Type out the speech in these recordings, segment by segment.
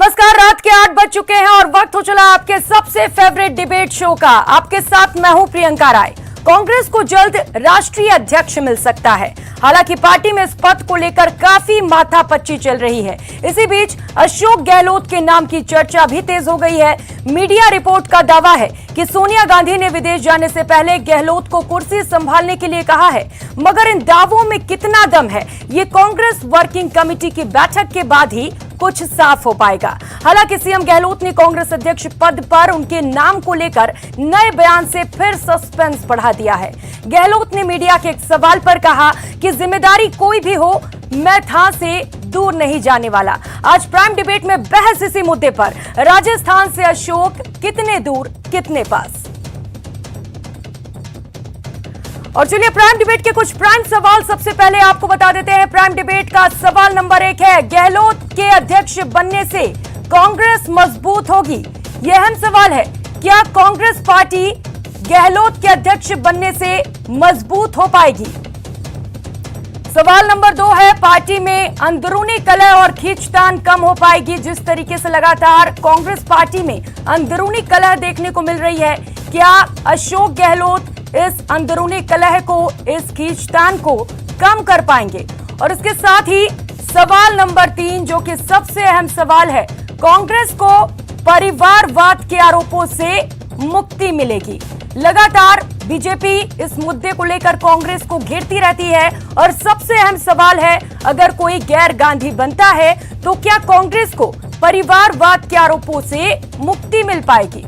नमस्कार, रात के 8 बज चुके हैं और वक्त हो चला आपके सबसे फेवरेट डिबेट शो का। आपके साथ मैं हूं प्रियंका राय। कांग्रेस को जल्द राष्ट्रीय अध्यक्ष मिल सकता है। हालांकि पार्टी में इस पद को लेकर काफी माथापच्ची चल रही है। इसी बीच अशोक गहलोत के नाम की चर्चा भी तेज हो गई है। मीडिया रिपोर्ट का दावा है कि सोनिया गांधी ने विदेश जाने से पहले गहलोत को कुर्सी संभालने के लिए कहा है, मगर इन दावों में कितना दम है, ये कांग्रेस वर्किंग कमेटी की बैठक के बाद ही कुछ साफ हो पाएगा। हालांकि सीएम गहलोत ने कांग्रेस अध्यक्ष पद पर उनके नाम को लेकर नए बयान से फिर सस्पेंस बढ़ा दिया है। गहलोत ने मीडिया के एक सवाल पर कहा कि जिम्मेदारी कोई भी हो, मैं था से दूर नहीं जाने वाला। आज प्राइम डिबेट में बहस इसी मुद्दे पर, राजस्थान से अशोक कितने दूर कितने पास। और चलिए प्राइम डिबेट के कुछ प्राइम सवाल सबसे पहले आपको बता देते हैं। प्राइम डिबेट का सवाल नंबर 1 है, गहलोत के अध्यक्ष बनने से कांग्रेस मजबूत होगी। यह अहम सवाल है, क्या कांग्रेस पार्टी गहलोत के अध्यक्ष बनने से मजबूत हो पाएगी। सवाल नंबर 2 है, पार्टी में अंदरूनी कलह और खींचतान कम हो पाएगी। जिस तरीके से लगातार कांग्रेस पार्टी में अंदरूनी कलह देखने को मिल रही है, क्या अशोक गहलोत इस अंदरूनी कलह को, इस खींचतान को कम कर पाएंगे। और इसके साथ ही सवाल नंबर 3 जो कि सबसे अहम सवाल है, कांग्रेस को परिवारवाद के आरोपों से मुक्ति मिलेगी। लगातार बीजेपी इस मुद्दे को लेकर कांग्रेस को घेरती रहती है और सबसे अहम सवाल है, अगर कोई गैर गांधी बनता है तो क्या कांग्रेस को परिवारवाद के आरोपों से मुक्ति मिल पाएगी।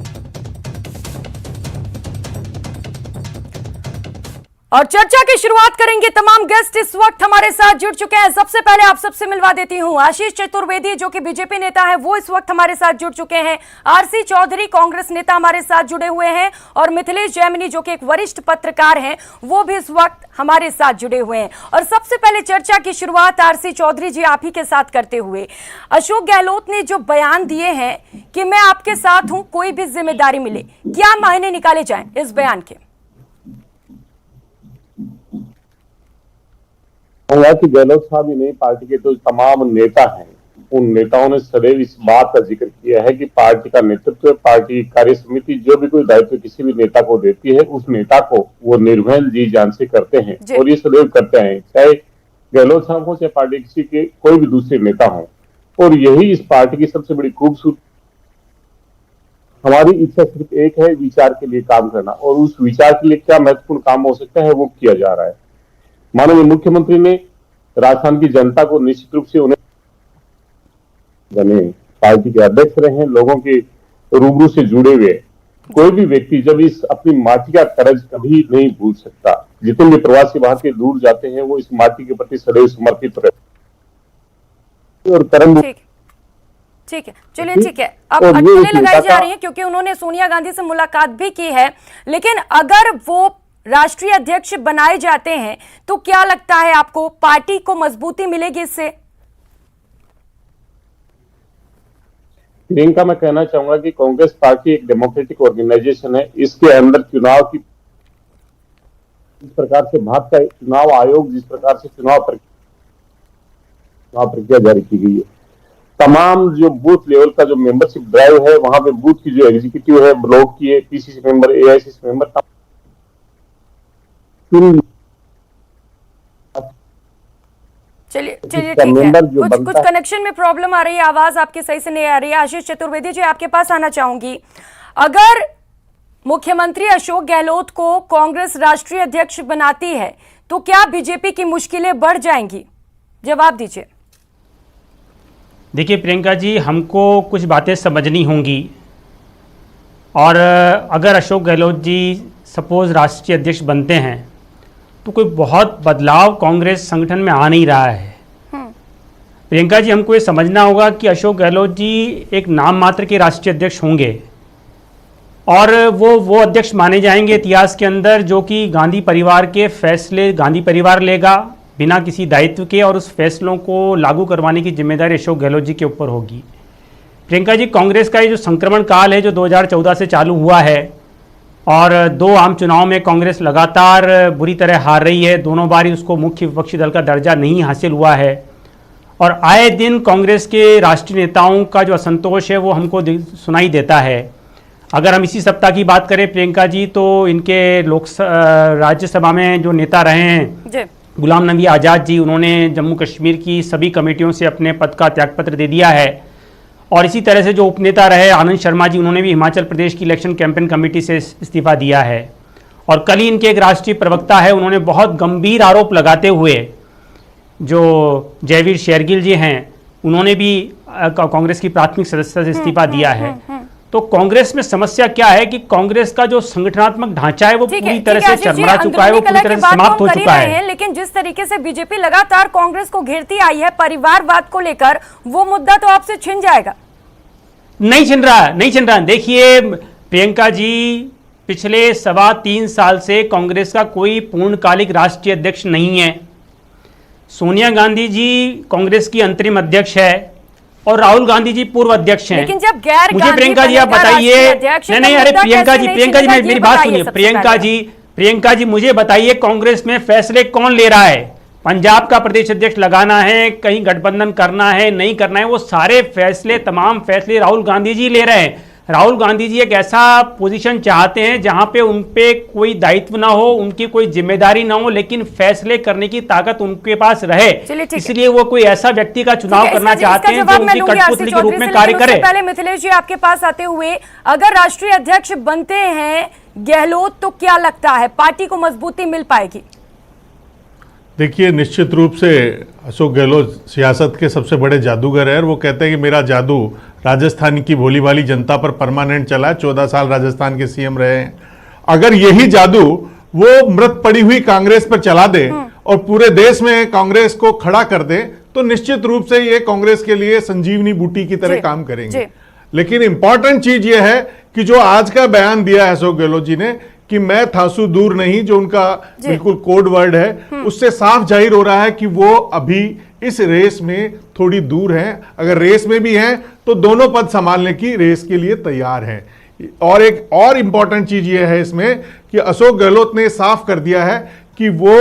और चर्चा की शुरुआत करेंगे। तमाम गेस्ट इस वक्त हमारे साथ जुड़ चुके हैं। सबसे पहले आप सबसे मिलवा देती हूं, आशीष चतुर्वेदी जो कि बीजेपी नेता है, वो इस वक्त हमारे साथ जुड़ चुके हैं। आरसी चौधरी कांग्रेस नेता हमारे साथ जुड़े हुए हैं और मिथिलेश जैमिनी जो कि एक वरिष्ठ पत्रकार हैं, वो भी इस वक्त हमारे साथ जुड़े हुए हैं। और सबसे पहले चर्चा की शुरुआत आरसी चौधरी जी आप ही के साथ करते हुए, अशोक गहलोत ने जो बयान दिए हैं कि मैं आपके साथ हूं, कोई भी जिम्मेदारी मिले, क्या मायने निकाले जाए इस बयान के। कि गहलोत साहब ही नहीं, पार्टी के तो तमाम नेता हैं, उन नेताओं ने सदैव इस बात का जिक्र किया है कि पार्टी का नेतृत्व, पार्टी कार्य समिति जो भी कोई दायित्व किसी भी नेता को देती है, उस नेता को वो निर्भय जी जान से करते हैं और ये सदैव करते हैं, चाहे गहलोत साहब हो, चाहे पार्टी किसी के कोई भी दूसरे नेता हो। और यही इस पार्टी की सबसे बड़ी खूबसूरती। हमारी इच्छा सिर्फ एक है, विचार के लिए काम करना, और उस विचार के लिए क्या महत्वपूर्ण काम हो सकता है वो किया जा रहा है। माननीय मुख्यमंत्री ने राजस्थान की जनता को निश्चित रूप से उन्हें बने, पार्टी के अध्यक्ष रहे, लोगों के रूबरू से जुड़े हुए। कोई भी व्यक्ति जब इस अपनी माटी का कर्ज कभी नहीं भूल सकता। जितने भी प्रवासी बाहर के दूर जाते हैं वो इस माटी के प्रति सदैव समर्पित रहते और कर्म। ठीक है, चलिए ठीक है। अब अटकलें लगाई जा रही हैं क्योंकि उन्होंने सोनिया गांधी से मुलाकात भी की है, लेकिन अगर वो राष्ट्रीय अध्यक्ष बनाए जाते हैं तो क्या लगता है आपको, पार्टी को मजबूती मिलेगी इससे। प्रियंका, मैं कहना चाहूंगा कि कांग्रेस पार्टी एक डेमोक्रेटिक ऑर्गेनाइजेशन है। इसके अंदर चुनाव की जिस प्रकार से भारत का चुनाव आयोग जिस प्रकार से चुनाव प्रक्रिया जारी की गई है, तमाम जो बूथ लेवल का जो मेंबरशिप ड्राइव है, वहां पे बूथ की जो एग्जीक्यूटिव है, ब्लॉक की है, पीसीसी मेंबर, एआईसीसी मेंबर, चलिए ठीक है। कुछ कनेक्शन में प्रॉब्लम आ रही है, आवाज आपकी सही से नहीं आ रही है। आशीष चतुर्वेदी जी आपके पास आना चाहूंगी। अगर मुख्यमंत्री अशोक गहलोत को कांग्रेस राष्ट्रीय अध्यक्ष बनाती है तो क्या बीजेपी की मुश्किलें बढ़ जाएंगी, जवाब दीजिए। देखिए प्रियंका जी, हमको कुछ बातें समझनी होंगी, और अगर अशोक गहलोत जी सपोज राष्ट्रीय अध्यक्ष बनते हैं तो कोई बहुत बदलाव कांग्रेस संगठन में आ नहीं रहा है। प्रियंका जी, हमको ये समझना होगा कि अशोक गहलोत जी एक नाम मात्र के राष्ट्रीय अध्यक्ष होंगे और वो अध्यक्ष माने जाएंगे इतिहास के अंदर जो कि गांधी परिवार के फैसले गांधी परिवार लेगा बिना किसी दायित्व के, और उस फैसलों को लागू करवाने की जिम्मेदारी अशोक गहलोत जी के ऊपर होगी। प्रियंका जी, कांग्रेस का ये जो संक्रमण काल है जो 2014 से चालू हुआ है, और 2 आम चुनाव में कांग्रेस लगातार बुरी तरह हार रही है, दोनों बार ही उसको मुख्य विपक्षी दल का दर्जा नहीं हासिल हुआ है, और आए दिन कांग्रेस के राष्ट्रीय नेताओं का जो असंतोष है वो हमको सुनाई देता है। अगर हम इसी सप्ताह की बात करें प्रियंका जी, तो इनके राज्यसभा में जो नेता रहे हैं गुलाम नबी आज़ाद जी, उन्होंने जम्मू कश्मीर की सभी कमेटियों से अपने पद का त्यागपत्र दे दिया है। और इसी तरह से जो उपनेता रहे आनंद शर्मा जी, उन्होंने भी हिमाचल प्रदेश की इलेक्शन कैंपेन कमेटी से इस्तीफा दिया है। और कल ही इनके एक राष्ट्रीय प्रवक्ता है, उन्होंने बहुत गंभीर आरोप लगाते हुए, जो जयवीर शेरगिल जी हैं, उन्होंने भी कांग्रेस की प्राथमिक सदस्यता से इस्तीफा दिया है। तो कांग्रेस में समस्या क्या है कि कांग्रेस का जो संगठनात्मक ढांचा है वो पूरी तरह से चरमरा चुका है, वो पूरी तरह से समाप्त हो चुका है। लेकिन जिस तरीके से बीजेपी लगातार कांग्रेस को घेरती आई है परिवारवाद को लेकर, वो मुद्दा तो आपसे छिन जाएगा। नहीं छिन रहा। देखिए प्रियंका जी, पिछले 3.25 साल से कांग्रेस का कोई पूर्णकालिक राष्ट्रीय अध्यक्ष नहीं है। सोनिया गांधी जी कांग्रेस की अंतरिम अध्यक्ष है और राहुल गांधी जी पूर्व अध्यक्ष हैं। लेकिन जब गैर मुझे प्रियंका जी आप बताइए, नहीं अरे प्रियंका जी मेरी बात सुनिए। प्रियंका जी मुझे बताइए, कांग्रेस में फैसले कौन ले रहा है? पंजाब का प्रदेश अध्यक्ष लगाना है, कहीं गठबंधन करना है, नहीं करना है, वो सारे फैसले, तमाम फैसले राहुल गांधी जी ले रहे हैं। राहुल गांधी जी एक ऐसा पोजीशन चाहते हैं जहां पे उन पे कोई दायित्व ना हो, उनकी कोई जिम्मेदारी ना हो, लेकिन फैसले करने की ताकत उनके पास रहे। इसलिए वो कोई ऐसा व्यक्ति का चुनाव करना चाहते हैं जो उनकी कठपुतली के रूप में कार्य करे। पहले मिथिलेश जी आपके पास आते हुए, अगर राष्ट्रीय अध्यक्ष बनते हैं गहलोत, तो क्या लगता है पार्टी को मजबूती मिल पाएगी? देखिए, निश्चित रूप से अशोक गहलोत सियासत के सबसे बड़े जादूगर है और वो कहते हैं कि मेरा जादू राजस्थान की भोली भाली जनता पर परमानेंट चला है। 14 साल राजस्थान के सीएम रहे हैं। अगर यही जादू वो मृत पड़ी हुई कांग्रेस पर चला दे और पूरे देश में कांग्रेस को खड़ा कर दे, तो निश्चित रूप से ये कांग्रेस के लिए संजीवनी बूटी की तरह काम करेंगे। लेकिन इंपॉर्टेंट चीज ये है कि जो आज का बयान दिया है अशोक गहलोत जी ने कि मैं थासू दूर नहीं, जो उनका बिल्कुल कोड वर्ड है, उससे साफ जाहिर हो रहा है कि वो अभी इस रेस में थोड़ी दूर हैं। अगर रेस में भी हैं तो दोनों पद संभालने की रेस के लिए तैयार हैं। और एक और इंपॉर्टेंट चीज ये है इसमें कि अशोक गहलोत ने साफ कर दिया है कि वो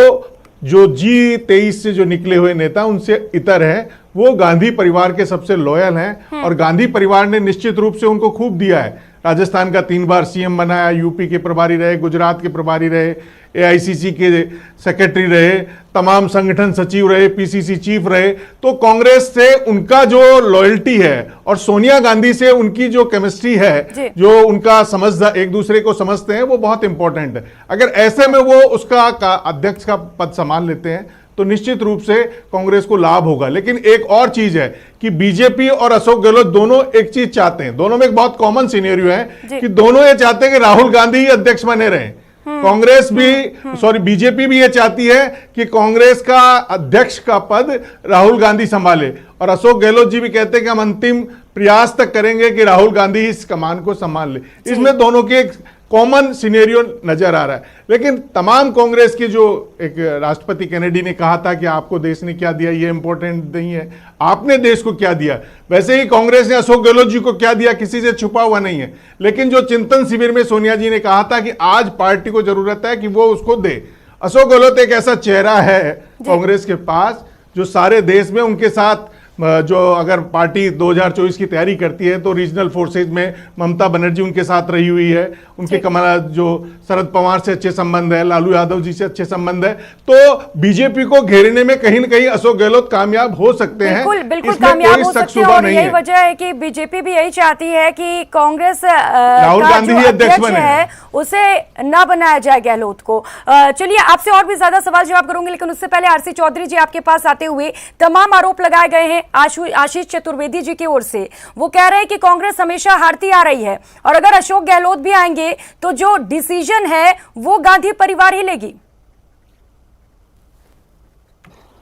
जो G23 से जो निकले हुए नेता उनसे इतर है, वो गांधी परिवार के सबसे लॉयल हैं और गांधी परिवार ने निश्चित रूप से उनको खूब दिया है। राजस्थान का 3 बार सीएम बनाया, यूपी के प्रभारी रहे, गुजरात के प्रभारी रहे, AICC के सेक्रेटरी रहे, तमाम संगठन सचिव रहे, PCC चीफ रहे। तो कांग्रेस से उनका जो लॉयल्टी है और सोनिया गांधी से उनकी जो केमिस्ट्री है, जो उनका समझदार एक दूसरे को समझते हैं, वो बहुत इंपॉर्टेंट है। अगर ऐसे में वो उसका अध्यक्ष का पद संभाल लेते हैं तो निश्चित रूप से कांग्रेस को लाभ होगा। लेकिन एक और चीज है कि बीजेपी और अशोक गहलोत दोनों एक चीज चाहते हैं। दोनों में एक बहुत कॉमन सिनेरियो है कि दोनों ये चाहते हैं कि राहुल गांधी ही अध्यक्ष बने रहें। कांग्रेस भी बीजेपी भी ये चाहती है कि कांग्रेस का अध्यक्ष का पद राहुल गांधी संभाले, और अशोक गहलोत जी भी कहते हैं कि हम अंतिम प्रयास तक करेंगे कि राहुल गांधी इस कमान को संभाल ले। इसमें दोनों के एक कॉमन सिनेरियो नजर आ रहा है। लेकिन तमाम कांग्रेस के जो एक राष्ट्रपति कैनेडी ने कहा था कि आपको देश ने क्या दिया ये इंपॉर्टेंट नहीं है, आपने देश को क्या दिया। वैसे ही कांग्रेस ने अशोक गहलोत जी को क्या दिया किसी से छुपा हुआ नहीं है। लेकिन जो चिंतन शिविर में सोनिया जी ने कहा था कि आज पार्टी को जरूरत है कि वो उसको दे, अशोक गहलोत एक ऐसा चेहरा है कांग्रेस के पास जो सारे देश में उनके साथ, जो अगर पार्टी 2024 की तैयारी करती है तो रीजनल फोर्सेज में ममता बनर्जी उनके साथ रही हुई है, उनके कमल जो शरद पवार से अच्छे संबंध है, लालू यादव जी से अच्छे संबंध है। तो बीजेपी को घेरने में कहीं न कहीं अशोक गहलोत कामयाब हो सकते हैं, बिल्कुल कामयाब हो सकते हैं। और यही वजह है कि बीजेपी भी यही चाहती है कि कांग्रेस राहुल गांधी ही अध्यक्ष बने, उसे न बनाया जाए गहलोत को। चलिए आपसे और भी ज्यादा सवाल जवाब करूंगी, लेकिन उससे पहले आरसी चौधरी जी आपके पास आते हुए, तमाम आरोप लगाए गए हैं आशीष चतुर्वेदी जी की ओर से। वो कह रहे हैं कि कांग्रेस हमेशा हारती आ रही है और अगर अशोक गहलोत भी आएंगे तो जो डिसीजन है वो गांधी परिवार ही लेगी।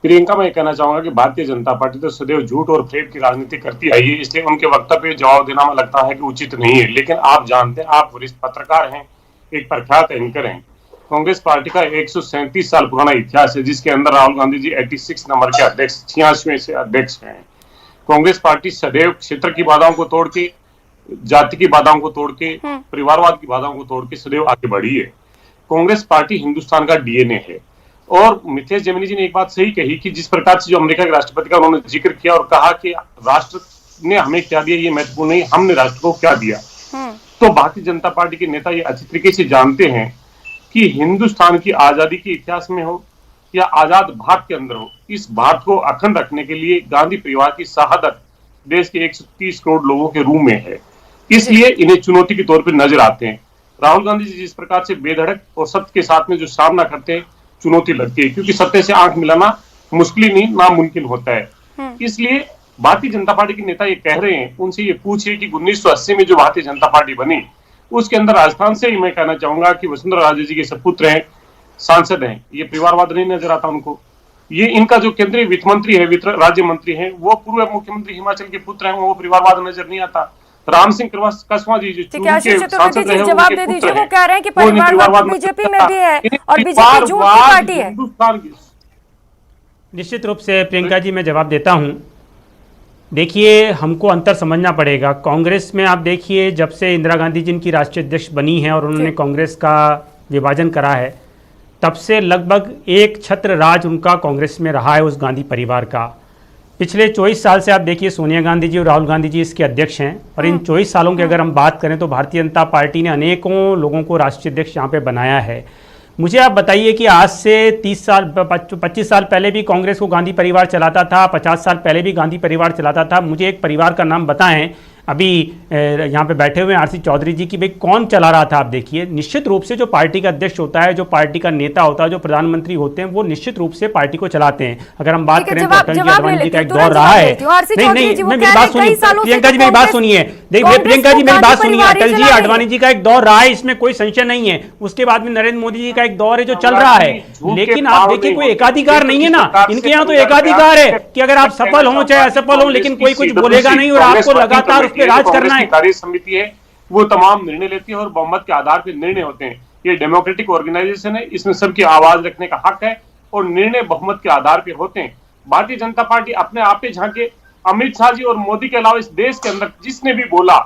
प्रियंका, मैं कहना चाहूंगा कि भारतीय जनता पार्टी तो सदैव झूठ और फेक की राजनीति करती आई है, इसलिए उनके वक्तव्य जवाब देना मुझे लगता है कि उचित नहीं है। लेकिन आप जानते हैं, आप वरिष्ठ पत्रकार हैं, एक प्रख्यात एंकर हैं, कांग्रेस पार्टी का 137 साल पुराना इतिहास है, जिसके अंदर राहुल गांधी जी 86 नंबर के अध्यक्ष, 86वें से अध्यक्ष हैं। कांग्रेस पार्टी सदैव क्षेत्र की बाधाओं को तोड़ के, जाति की बाधाओं को तोड़ के, परिवारवाद की बाधाओं को तोड़ के सदैव आगे बढ़ी है। कांग्रेस पार्टी हिंदुस्तान का DNA है। और मिथेश जेमिनी जी ने एक बात सही कही कि जिस प्रकार से जो अमेरिका के राष्ट्रपति का उन्होंने जिक्र किया और कहा कि राष्ट्र ने हमें क्या दिया ये महत्वपूर्ण नहीं, हमने राष्ट्र को क्या दिया। तो भारतीय जनता पार्टी के नेता ये अच्छी तरीके से जानते हैं कि हिंदुस्तान की आजादी के इतिहास में हो या आजाद भारत के अंदर हो, इस भारत को अखंड रखने के लिए गांधी परिवार की शहादत देश के 130 करोड़ लोगों के रूह में है, इसलिए इन्हें चुनौती के तौर पर नजर आते हैं। राहुल गांधी जी जिस प्रकार से बेधड़क और सत्य के साथ में जो सामना करते हैं, चुनौती लगती है, क्योंकि सत्य से आंख मिलाना मुश्किल ही नहीं नामुमकिन होता है। इसलिए भारतीय जनता पार्टी के नेता ये कह रहे हैं, उनसे ये पूछिए कि 1980 में जो भारतीय जनता पार्टी बनी उसके अंदर राजस्थान से ही मैं कहना चाहूंगा कि वसुंधरा राजे जी के सपुत्र हैं, सांसद हैं, ये परिवारवाद नहीं नजर आता उनको। ये इनका जो केंद्रीय वित्त मंत्री है, वित्त राज्य मंत्री हैं, वो पूर्व मुख्यमंत्री हिमाचल के पुत्र हैं, वो परिवारवाद नजर नहीं आता। राम सिंह कसवां जी जो सांसद रहे, जवाब दे दीजिए। वो कह रहे हैं कि परिवारवाद बीजेपी में भी है और बीजेपी झूठ की पार्टी है। निश्चित रूप से प्रियंका जी मैं जवाब देता हूं। देखिए, हमको अंतर समझना पड़ेगा। कांग्रेस में आप देखिए, जब से इंदिरा गांधी जिनकी राष्ट्रीय अध्यक्ष बनी है और उन्होंने कांग्रेस का विभाजन करा है, तब से लगभग एक छत्र राज उनका कांग्रेस में रहा है, उस गांधी परिवार का। पिछले 24 साल से आप देखिए, सोनिया गांधी जी और राहुल गांधी जी इसके अध्यक्ष हैं, और इन 24 सालों की अगर हम बात करें तो भारतीय जनता पार्टी ने अनेकों लोगों को राष्ट्रीय अध्यक्ष यहाँ पे बनाया है। मुझे आप बताइए कि आज से 25 साल पहले भी कांग्रेस को गांधी परिवार चलाता था, 50 साल पहले भी गांधी परिवार चलाता था। मुझे एक परिवार का नाम बताएं, अभी यहाँ पे बैठे हुए हैं आरसी चौधरी जी, की भाई कौन चला रहा था। आप देखिए, निश्चित रूप से जो पार्टी का अध्यक्ष होता है, जो पार्टी का नेता होता है, जो प्रधानमंत्री होते हैं, वो निश्चित रूप से पार्टी को चलाते हैं। अगर हम बात करें तो अटल जी अडवाणी जी का एक दौर रहा है। नहीं, मेरी बात सुनिए प्रियंका जी, मेरी बात सुनिए। देखिए प्रियंका जी, मेरी बात सुनिए। अटल जी अडवाणी जी का एक दौर रहा है, इसमें कोई संशय नहीं है। उसके बाद में नरेंद्र मोदी जी का एक दौर है जो चल रहा है। लेकिन आप देखिए, कोई एकाधिकार नहीं है ना इनके यहाँ। तो एकाधिकार है कि अगर आप सफल हो चाहे असफल हो, लेकिन कोई कुछ बोलेगा नहीं और आपको लगातार उस पर राज करना है। कार्य समिति है, वो तमाम निर्णय लेती है और बहुमत के आधार पर निर्णय होते हैं। ये डेमोक्रेटिक ऑर्गेनाइजेशन है, इसमें सबकी आवाज रखने का हक है और निर्णय बहुमत के आधार पर होते हैं। भारतीय जनता पार्टी अपने आप पे झांके, अमित शाह जी और मोदी के अलावा इस देश के अंदर जिसने भी बोला,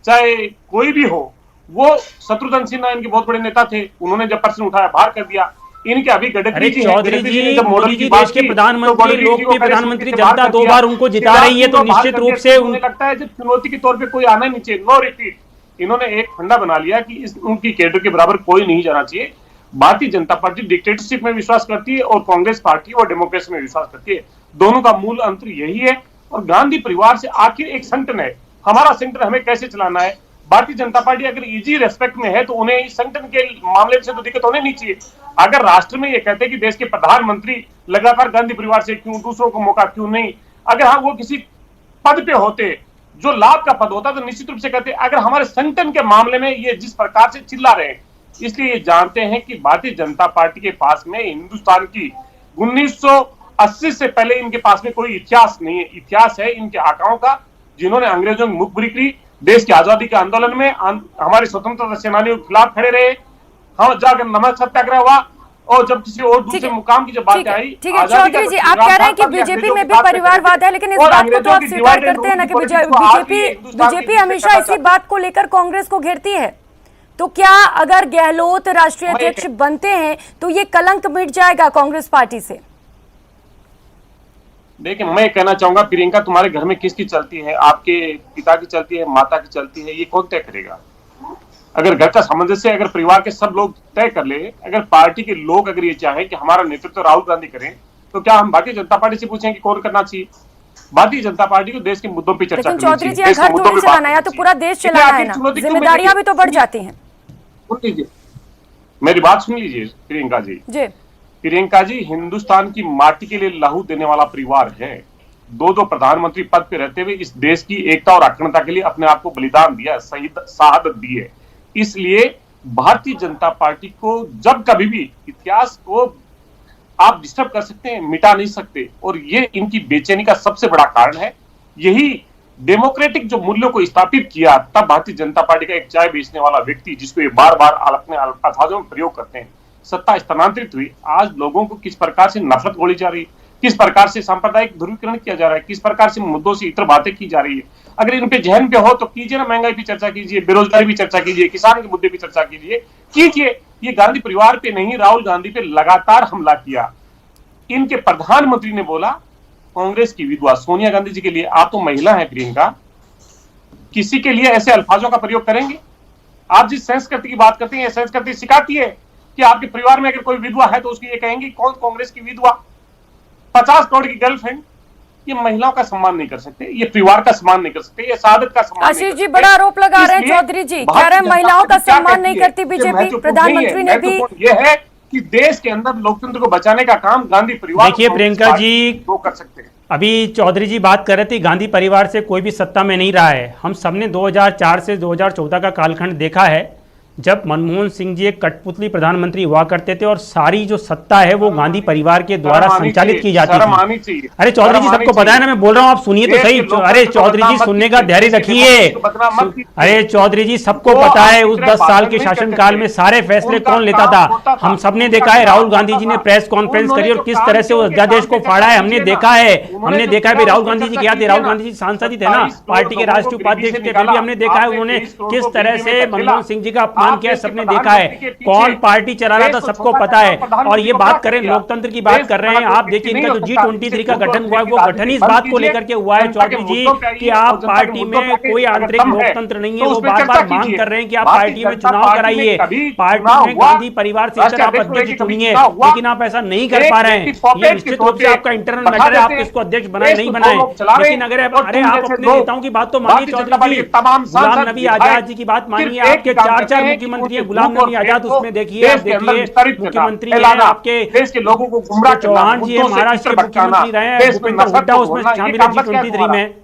चाहे कोई भी हो, वो शत्रुघ्न सिन्हा इनके बहुत बड़े नेता थे, उन्होंने जब प्रश्न उठाया बाहर कर दिया। इनके अभी गडकरी जी चौधरी जी, मोदी जी देश के प्रधानमंत्री, लोकप्रिय प्रधानमंत्री, जनता 2 बार उनको जिता रही है, तो निश्चित रूप से उन्हें लगता है जब चुनौती के तौर पे कोई आना नहीं चाहिए, नो रिपीट। इन्होंने एक फंडा बना लिया कि उनकी कैडर के बराबर कोई नहीं जाना चाहिए। भारतीय जनता पार्टी डिक्टेटरशिप में विश्वास करती है और कांग्रेस पार्टी और डेमोक्रेसी में विश्वास करती है। दोनों का मूल अंतर यही है। और गांधी परिवार से आखिर एक संगठन है, हमारा संगठन हमें कैसे चलाना है। भारतीय जनता पार्टी अगर इजी रेस्पेक्ट में है तो उन्हें इस संगठन के मामले से तो दिक्कत होने नहीं चाहिए। अगर राष्ट्र में ये कहते हैं कि देश के प्रधानमंत्री लगातार गांधी परिवार से क्यों, दूसरों को मौका क्यों नहीं, अगर हम वो किसी पद पे होते जो लाभ का पद होता तो निश्चित रूप से कहते। अगर हमारे संगठन के मामले में ये जिस प्रकार से चिल्ला रहे हैं, इसलिए ये जानते हैं कि भारतीय जनता पार्टी के पास में हिंदुस्तान की 1980 से पहले इनके पास में कोई इतिहास नहीं है। इतिहास है इनके आकाओं का, जिन्होंने अंग्रेजों की मुखबिरी की, देश की आजादी के आंदोलन में हमारे स्वतंत्रता सेनानियों के खिलाफ खड़े रहे। हम जाकर नमक सत्याग्रह हुआ और जब किसी और दूसरे मुकाम की जब बात आई। ठीक है चौधरी जी, आप कह रहे हैं कि बीजेपी में भी परिवारवाद है, लेकिन इस बात को तो आप स्वीकार करते हैं ना कि बीजेपी हमेशा इसी बात को लेकर कांग्रेस को घेरती है। तो क्या अगर गहलोत राष्ट्रीय अध्यक्ष बनते हैं तो ये कलंक मिट जाएगा कांग्रेस पार्टी से? देखिए, मैं कहना चाहूंगा प्रियंका, तुम्हारे घर में किसकी चलती है? आपके पिता की चलती है, माता की चलती है, ये कौन तय करेगा? अगर घर का सामंजस्य अगर परिवार के सब लोग तय कर ले, अगर पार्टी के लोग अगर ये चाहें कि हमारा नेतृत्व राहुल गांधी करें, तो क्या हम भारतीय जनता पार्टी से पूछें कि कौन करना चाहिए? भारतीय जनता पार्टी को देश के मुद्दों पर चर्चा करनी चाहिए। चौधरी जी, घर थोड़ी चलाना है, तो पूरा देश चलाना है ना, जिम्मेदारियां भी तो बढ़ जाती हैं। सुन लीजिए, मेरी बात सुन लीजिए प्रियंका जी। प्रियंका जी, हिंदुस्तान की माटी के लिए लहू देने वाला परिवार है। 2 प्रधानमंत्री पद पे रहते हुए इस देश की एकता और अखंडता के लिए अपने आप को बलिदान दिया, शहादत दी है। इसलिए भारतीय जनता पार्टी को जब कभी भी इतिहास को आप डिस्टर्ब कर सकते हैं, मिटा नहीं सकते। और ये इनकी बेचैनी का सबसे बड़ा कारण है। यही डेमोक्रेटिक जो मूल्यों को स्थापित किया, तब भारतीय जनता पार्टी का एक चाय बेचने वाला व्यक्ति, जिसको ये बार बार अपने अल्फाजों में प्रयोग करते हैं, सत्ता स्थानांतरित हुई। आज लोगों को किस प्रकार से नफरत गोली जा रही है, किस प्रकार से सांप्रदायिक ध्रुवीकरण किया जा रहा है, किस प्रकार से मुद्दों से इतर बातें की जा रही है। अगर इन पे जहन पे हो तो कीजिए ना, महंगाई की चर्चा कीजिए, बेरोजगारी की चर्चा कीजिए, किसान के मुद्दे की चर्चा कीजिए। ये गांधी परिवार पे नहीं, राहुल गांधी पे लगातार हमला किया। इनके प्रधानमंत्री ने बोला कांग्रेस की विधवा सोनिया गांधी जी के लिए, आप तो महिला हैं प्रियंका, किसी के लिए ऐसे अल्फाजों का प्रयोग करेंगे? आप जिस संस्कृति की बात करते हैं, यह संस्कृति सिखाती है कि आपके परिवार में अगर कोई विधवा है तो उसकी ये कहेंगे कौन कांग्रेस की विधवा, 50 करोड़ की गर्लफ्रेंड। ये महिलाओं का सम्मान नहीं कर सकते, ये परिवार का सम्मान नहीं कर सकते, ये शहादत का सम्मान आशीष जी बड़ा आरोप लगा रहे हैं चौधरी जी, कह रहे हैं महिलाओं का सम्मान नहीं करती बीजेपी। प्रधानमंत्री ने भी यह है कि देश के अंदर लोकतंत्र को बचाने का काम गांधी परिवार, देखिए प्रियंका जी, वो कर सकते हैं। अभी चौधरी जी बात कर रहे थे गांधी परिवार से कोई भी सत्ता में नहीं रहा है। हम सबने 2004 से 2014 का कालखंड देखा है जब मनमोहन सिंह जी एक कठपुतली प्रधानमंत्री हुआ करते थे और सारी जो सत्ता है वो गांधी परिवार के द्वारा संचालित की जाती थी। अरे चौधरी जी सबको पता है ना, मैं बोल रहा हूँ, आप सुनिए तो सही। अरे चौधरी जी सुनने का धैर्य रखिए। अरे चौधरी जी सबको पता है उस 10 साल के शासनकाल में सारे फैसले कौन लेता था। हम सबने देखा है राहुल गांधी जी ने प्रेस कॉन्फ्रेंस करी और किस तरह से उस अध्यादेश को फाड़ा है, हमने देखा है। भाई राहुल गांधी जी क्या थे, राहुल गांधी जी सांसद ही थे ना, पार्टी के राष्ट्रीय उपाध्यक्ष थे, फिर भी हमने देखा है उन्होंने किस तरह से मनमोहन सिंह जी का अपमान किया, सबने देखा है। कौन पार्टी चला रहा था सबको पता है। और ये बात करें लोकतंत्र की बात कर रहे हैं, आप देखिए इनका जो G23 का गठन हुआ है वो गठन ही इस बात को लेकर के हुआ है चौधरी जी कि आप पार्टी में कोई आंतरिक लोकतंत्र नहीं है। वो बार बार मांग कर रहे हैं कि आप पार्टी में चुनाव कराइए, पार्टी में गांधी परिवार से आप अध्यक्ष चुनिए, लेकिन आप ऐसा नहीं कर पा रहे हैं। ये निश्चित रूप से आपका इंटरनल मैटर है, आप इसको अध्यक्ष बनाए नहीं बनाए, लेकिन अगर अरे आप अपने नेताओं की बात तो मानिए चौधरी जी। गुलाम नबी आजाद जी की बात मानिए, आपके 4 मुख्यमंत्री हैं। गुलाम नबी आजाद उसमें देखिए, आप देखिए मुख्यमंत्री हैं आपके देश के लोगों को गुमराह, चौहान जी महाराष्ट्र के मुख्यमंत्री रहे हैं, भूपेंद्र हुड्डा उसमें शामिल है G23 में।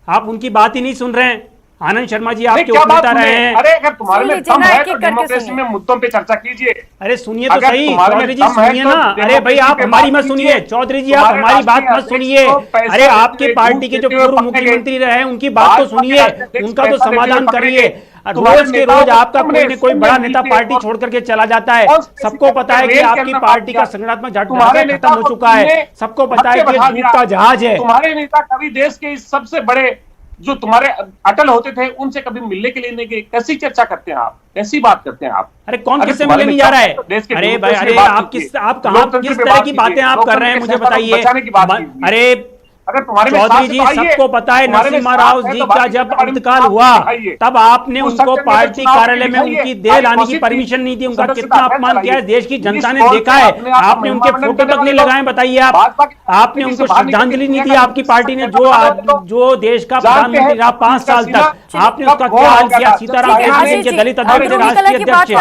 आप उनकी बात ही नहीं सुन रहे हैं। आनंद शर्मा जी आपके उपनेता रहे हैं। अरे अगर तुम्हारे में दम है तो डेमोक्रेसी में मुद्दों पे चर्चा कीजिए। अरे सुनिए तो सही चौधरी जी, सुनिए ना। अरे भाई आप हमारी मत सुनिए चौधरी जी, आप हमारी बात मत सुनिए। अरे आपके पार्टी के जो पूर्व मुख्यमंत्री रहे हैं उनकी बात तो सुनिए, उनका तो समाधान करिए। रोज के रोज आपका कोई न कोई बड़ा नेता पार्टी छोड़ करके चला जाता है। सबको पता है कि आपकी पार्टी का संगठनात्मक ढांचा खत्म हो चुका है, सबको पता है कि डूबता जहाज है। तुम्हारे नेता कभी देश के इस सबसे बड़े जो तुम्हारे अटल होते थे उनसे कभी मिलने के लिए नहीं गए। कैसी चर्चा करते हैं आप, कैसी बात करते हैं आप? अरे कौन किससे मिलने नहीं जा रहा है? अरे भाई अरे आप किस तरह की बातें आप कर रहे हैं मुझे बताइए। अरे चौधरी जी सबको पता है नरसिम्हा राव जी का जब इंतकाल हुआ तब आपने उनको पार्टी कार्यालय में उनकी देह लाने की परमिशन नहीं दी। उनका कितना अपमान किया है देश की जनता ने देखा है। आपने उनके फोटो तक नहीं लगाए, बताइए आप। आपने उनको श्रद्धांजलि नहीं दी। आपकी पार्टी ने जो देश का प्रधानमंत्री रहा 5 साल तक, आपने उसका क्या हाल किया? सीताराम केसरी के दलित अध्यक्ष, राष्ट्रीय अध्यक्ष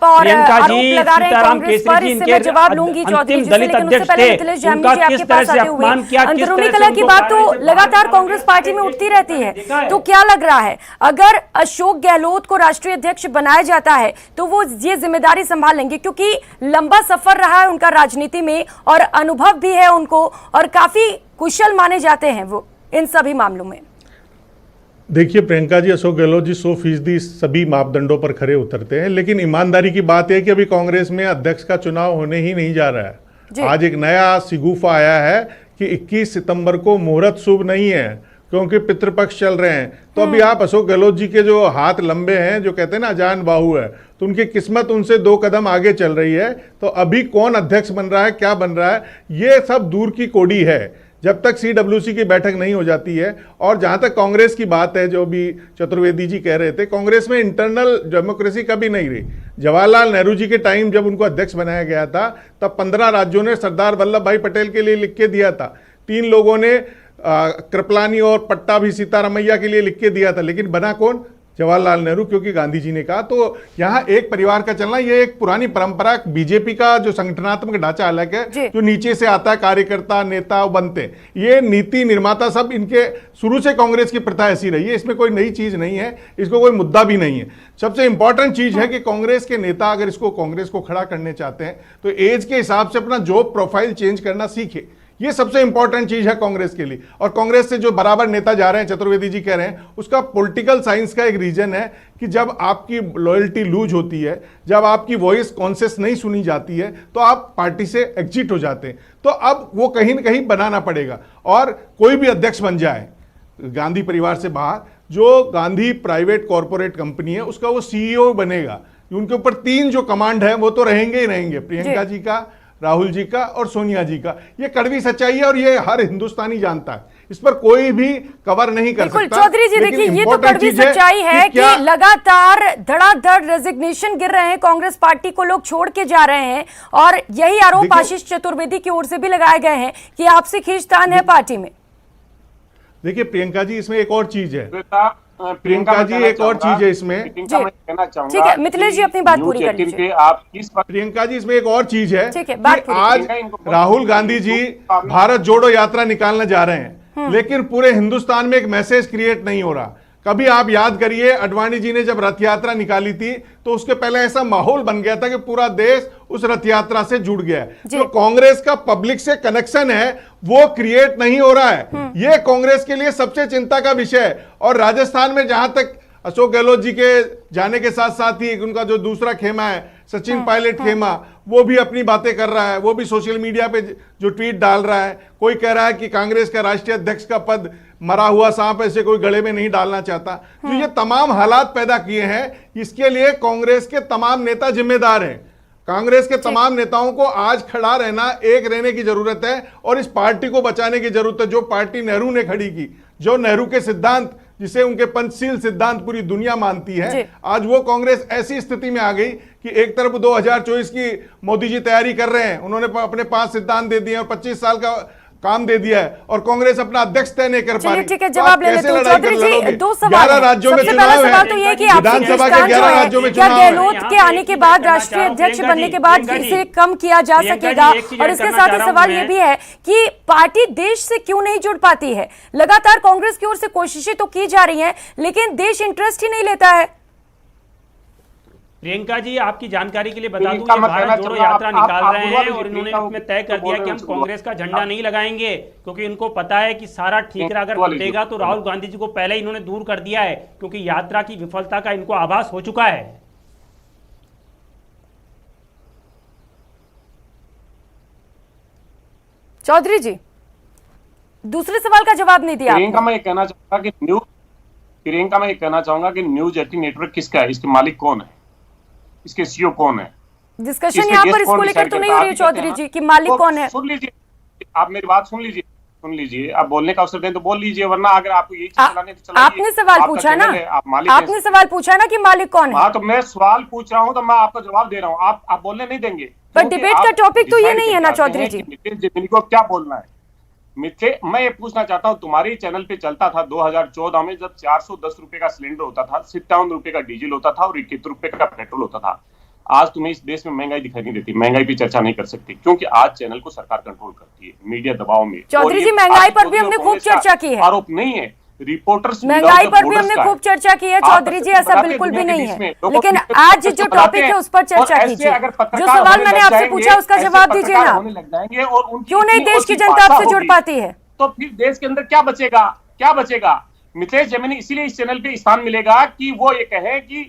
प्रियंका जी, सीताराम केसरी जी इनके अंतिम दलित अध्यक्ष थे, उनका किस तरह से अपमान किया, किस तरह की बात तो लगातार कांग्रेस पार्टी में उठती रहती है। तो क्या लग रहा है अगर अशोक गहलोत को राष्ट्रीय अध्यक्ष बनाया जाता है तो वो ये जिम्मेदारी संभाल लेंगे? क्योंकि लंबा सफर रहा है उनका राजनीति में और अनुभव भी है उनको और काफी कुशल माने जाते हैं वो इन सभी मामलों में। देखिए प्रियंका जी, अशोक गहलोत जी 100% सभी मापदंडों पर खरे उतरते हैं, लेकिन ईमानदारी की बात है कि अभी कांग्रेस में अध्यक्ष का चुनाव होने ही नहीं जा रहा है। आज एक नया सिगूफा आया है कि 21 सितंबर को मुहूर्त शुभ नहीं है क्योंकि पितृपक्ष चल रहे हैं। तो अभी आप अशोक गहलोत जी के जो हाथ लंबे हैं, जो कहते हैं ना अजान बाहु है, तो उनकी किस्मत उनसे 2 कदम आगे चल रही है। तो अभी कौन अध्यक्ष बन रहा है, क्या बन रहा है, ये सब दूर की कौड़ी है जब तक CWC की बैठक नहीं हो जाती है। और जहां तक कांग्रेस की बात है, जो भी चतुर्वेदी जी कह रहे थे, कांग्रेस में इंटरनल डेमोक्रेसी कभी नहीं रही। जवाहरलाल नेहरू जी के टाइम जब उनको अध्यक्ष बनाया गया था तब 15 राज्यों ने सरदार वल्लभ भाई पटेल के लिए लिख के दिया था। 3 लोगों ने कृपलानी और पट्टा भी सीतारमैया के लिए लिख के दिया था, लेकिन बना कौन? जवाहरलाल नेहरू, क्योंकि गांधी जी ने कहा। तो यहाँ एक परिवार का चलना, ये एक पुरानी परंपरा। बीजेपी का जो संगठनात्मक ढांचा अलग है, जो नीचे से आता है, कार्यकर्ता नेता बनते, ये नीति निर्माता सब इनके शुरू से कांग्रेस की प्रथा ऐसी रही है। इसमें कोई नई चीज नहीं है, इसको कोई मुद्दा भी नहीं है। सबसे इंपॉर्टेंट चीज है कि कांग्रेस के नेता अगर इसको कांग्रेस को खड़ा करने चाहते हैं तो एज के हिसाब से अपना जॉब प्रोफाइल चेंज करना सीखे। ये सबसे इंपॉर्टेंट चीज है कांग्रेस के लिए। और कांग्रेस से जो बराबर नेता जा रहे हैं, चतुर्वेदी जी कह रहे हैं, उसका पॉलिटिकल साइंस का एक रीजन है कि जब आपकी लॉयल्टी लूज होती है, जब आपकी वॉइस कॉन्शियस नहीं सुनी जाती है, तो आप पार्टी से एग्जिट हो जाते हैं। तो अब वो कहीं ना कहीं बनाना पड़ेगा। और कोई भी अध्यक्ष बन जाए गांधी परिवार से बाहर, जो गांधी प्राइवेट कॉरपोरेट कंपनी है उसका वो CEO बनेगा, उनके ऊपर 3 जो कमांड है वो तो रहेंगे ही रहेंगे, प्रियंका जी का, राहुल जी का और सोनिया जी का। ये कड़वी सच्चाई है और ये हर हिंदुस्तानी जानता है, इस पर कोई भी कवर नहीं कर सकता। चौधरी जी देखिए, ये तो कड़वी सच्चाई है कि लगातार धड़ाधड़ रेजिग्नेशन गिर रहे हैं, कांग्रेस पार्टी को लोग छोड़ के जा रहे हैं, और यही आरोप आशीष चतुर्वेदी की ओर से भी लगाए गए हैं कि आपसे खींचतान है पार्टी में। देखिए प्रियंका जी, इसमें एक और चीज है, प्रियंका जी एक और चीज है इसमें, ठीक है मिथिलेश जी अपनी बात पूरी कर लीजिए। आप किस प्रियंका जी इसमें एक और चीज है ठीक है, कि आज राहुल गांधी जी भारत जोड़ो यात्रा निकालने जा रहे हैं, लेकिन पूरे हिंदुस्तान में एक मैसेज क्रिएट नहीं हो रहा। कभी आप याद करिए, अडवाणी जी ने जब रथ यात्रा निकाली थी तो उसके पहले ऐसा माहौल बन गया था कि पूरा देश उस रथ यात्रा से जुड़ गया है। तो कांग्रेस का पब्लिक से कनेक्शन है वो क्रिएट नहीं हो रहा है, ये कांग्रेस के लिए सबसे चिंता का विषय है। और राजस्थान में जहां तक अशोक गहलोत जी के जाने के साथ साथ ही उनका जो दूसरा खेमा है सचिन पायलट खेमा, वो भी अपनी बातें कर रहा है, वो भी सोशल मीडिया पे जो ट्वीट डाल रहा है। कोई कह रहा है कि कांग्रेस का राष्ट्रीय अध्यक्ष का पद मरा हुआ सांप ऐसे कोई गले में नहीं डालना चाहता। जो ये तमाम हालात पैदा किए हैं, इसके लिए कांग्रेस के तमाम नेता जिम्मेदार हैं। कांग्रेस के तमाम नेताओं को आज खड़ा रहना, एक रहने की जरूरत है और इस पार्टी को बचाने की जरूरत है। जो पार्टी नेहरू ने खड़ी की, जो नेहरू के सिद्धांत, जिसे उनके पंचशील सिद्धांत पूरी दुनिया मानती है, आज वो कांग्रेस ऐसी स्थिति में आ गई कि एक तरफ 2024 की मोदी जी तैयारी कर रहे हैं, उन्होंने अपने 5 सिद्धांत दे दिए और 25 साल का काम दे दिया है, और कांग्रेस अपना अध्यक्ष तय नहीं कर पा रही। ठीक है, जवाब ले लेते हैं चौधरी जी। 2 सवाल 11 राज्यों में चुनाव है, सवाल तो ये कि विधानसभा के 11 राज्यों में क्या चुनाव है। गहलोत के आने के बाद, राष्ट्रीय अध्यक्ष बनने के बाद इसे कम किया जा सकेगा? और इसके साथ ही सवाल ये भी है कि पार्टी देश से क्यों नहीं जुड़ पाती है? लगातार कांग्रेस की ओर से कोशिशें तो की जा रही हैं, लेकिन देश इंटरेस्ट ही नहीं लेता है। प्रियंका जी, आपकी जानकारी के लिए बता दूं, ये भारत जोड़ो यात्रा निकाल रहे हैं और इन्होंने इसमें तय कर दिया कि हम कांग्रेस का झंडा नहीं लगाएंगे, क्योंकि इनको पता है कि सारा ठीकरा अगर फटेगा तो राहुल गांधी जी को पहले ही इन्होंने दूर कर दिया है, क्योंकि यात्रा की विफलता का इनको आभास हो चुका है। चौधरी जी, दूसरे सवाल का जवाब नहीं दिया। प्रियंका, मैं ये कहना चाहूंगा कि न्यूज 18 नेटवर्क किसका है, इसके मालिक कौन है, इसके सीईओ कौन है? डिस्कशन यहाँ पर इसको लेकर तो नहीं हो रही है चौधरी जी कि मालिक कौन है। सुन लीजिए, आप मेरी बात सुन लीजिए, आप बोलने का अवसर दें तो बोल लीजिए, वरना अगर आपको यही चलाने तो चलाइए। आपने सवाल पूछा ना, आपने सवाल पूछा ना कि मालिक कौन है। हाँ, तो मैं सवाल पूछ रहा हूँ तो मैं आपको जवाब दे रहा हूँ, आप बोलने नहीं देंगे। पर डिबेट का टॉपिक तो ये नहीं है ना चौधरी जी। मिथिलेश जेमिनी को क्या बोलना है? मैं ये पूछना चाहता हूँ, तुम्हारे चैनल पे चलता था 2014 में, जब 410 रुपए का सिलेंडर होता था, 57 रुपए का डीजल होता था और 21 रुपए का पेट्रोल होता था। आज तुम्हें इस देश में महंगाई दिखाई नहीं देती, महंगाई पे चर्चा नहीं कर सकती, क्योंकि आज चैनल को सरकार कंट्रोल करती है, मीडिया दबाव में। चौधरी जी, महंगाई पर भी हमने खूब चर्चा की है, आरोप नहीं है, रिपोर्टर्स महंगाई पर भी हमने खूब चर्चा की है चौधरी जी, ऐसा बिल्कुल भी नहीं है। लेकिन आज जो टॉपिक है उस पर चर्चा कीजिए। जो सवाल मैंने आपसे पूछा उसका जवाब दीजिए ना। क्यों नहीं देश की जनता आपसे जुड़ पाती है? तो फिर देश के अंदर क्या बचेगा? मिथिलेश जेमिनी इसीलिए इस चैनल पे स्थान मिलेगा कि वो ये कहे कि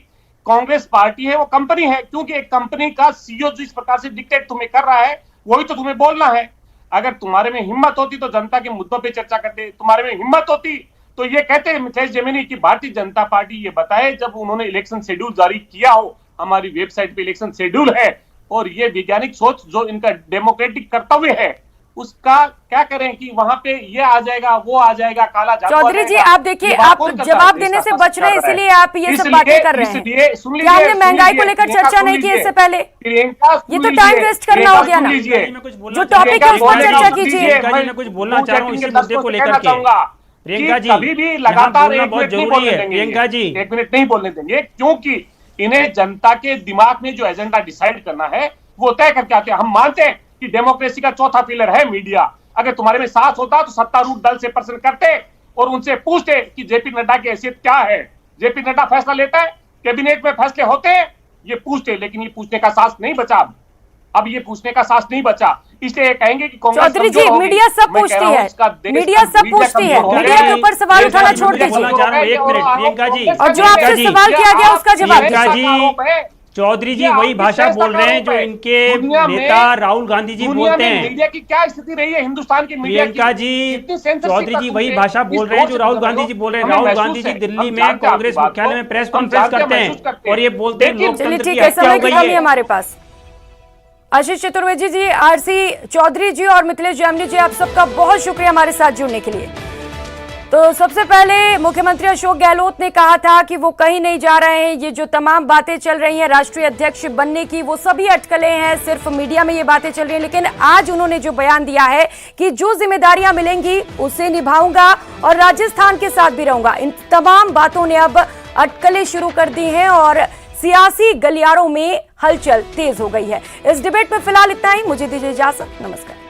कांग्रेस पार्टी है वो कंपनी है, क्योंकि एक कंपनी का सीईओ जो इस प्रकार से डिक्टेट तुम्हें कर रहा है, वही तो तुम्हें बोलना है। अगर तुम्हारे में हिम्मत होती तो जनता के मुद्दों पे चर्चा करते, तुम्हारे में हिम्मत होती तो ये कहते मिथिलेश जेमिनी की भारतीय जनता पार्टी ये बताए, जब उन्होंने इलेक्शन शेड्यूल जारी किया हो, हमारी वेबसाइट पे इलेक्शन शेड्यूल है, और ये वैज्ञानिक सोच जो इनका डेमोक्रेटिक कर्तव्य है उसका क्या करें कि वहां पे ये आ जाएगा, वो आ जाएगा, काला जादू। चौधरी जी, आप देखिए, आप जवाब देने से बच रहे हैं, इसलिए आप ये सब बातें कर रहे हैं। क्या हमने महंगाई को लेकर चर्चा नहीं की इससे पहले? ये तो टाइम वेस्ट करना हो गया ना। जो टॉपिक है उस पर चर्चा कीजिए। मैं कुछ बोलना चाह रहा हूँ इसी मुद्दे को लेकर के। प्रियंका जी, कभी भी लगातार एक बहुत जरूरी है। प्रियंका जी, 1 मिनट नहीं बोलने देंगे, क्योंकि इन्हें जनता के दिमाग में जो एजेंडा डिसाइड करना है वो तय करके आते हैं। हम मानते हैं कि डेमोक्रेसी का चौथा पिलर है मीडिया। अगर तुम्हारे में साहस होता तो सत्तारूढ़ दल से प्रश्न करते और उनसे पूछते कि जेपी नड्डा की हैसियत क्या है, जेपी नड्डा फैसला लेता है, कैबिनेट में फैसले होते हैं, ये पूछते। लेकिन ये पूछने का साहस नहीं बचा, अब ये पूछने का सास नहीं बचा, इसलिए कहेंगे कि कांग्रेस चौधरी जी, मीडिया सब पूछती है, मीडिया सब पूछती है, मीडिया के ऊपर सवाल उठाना छोड़ दीजिए। एक मिनट प्रियंका जी, और जो आपसे सवाल किया गया उसका जवाब दीजिए। चौधरी जी ये वही आपकी भाषा श्रेष्ठता बोल रहे हैं का जो आरोप है। इनके दुनिया में- नेता राहुल गांधी जी दुनिया बोलते में हैं। मीडिया की क्या स्थिति रही है, हिंदुस्तान की मीडिया प्रियंका की? जी, कितनी censorship चौधरी का जी तुम वही थे? भाषा किस बोल रहे हैं दौर जो से राहुल गुजर रहे गांधी हो? जी बोल रहे हैं। हमें राहुल महसूस गांधी जी है, दिल्ली हम में जानते हैं कांग्रेस आपकी बात मुख्यालय को, में प्रेस हम कॉन्फ्रेंस जानते हैं, करते महसूस करते हैं और हैं। ये बोलते हैं लेकिन- लोकतंत्र चलिए की ठीक है, हत्या समय हो की गई कमी है है। हमारे पास। आशीष चतुर्वेदी जी, आरसी चौधरी जी और मिथिलेश जामनी जी, आप सबका बहुत शुक्रिया हमारे साथ जुड़ने के लिए। तो सबसे पहले मुख्यमंत्री अशोक गहलोत ने कहा था कि वो कहीं नहीं जा रहे हैं। ये जो तमाम बातें चल रही हैं राष्ट्रीय अध्यक्ष बनने की, वो सभी अटकलें हैं, सिर्फ मीडिया में ये बातें चल रही हैं। लेकिन आज उन्होंने जो बयान दिया है कि जो जिम्मेदारियां मिलेंगी उसे निभाऊंगा और राजस्थान के साथ भी रहूंगा, इन तमाम बातों ने अब अटकलें शुरू कर दी हैं और सियासी गलियारों में हलचल तेज हो गई है। इस डिबेट में फिलहाल इतना ही। मुझे दीजिए इजाजत, नमस्कार।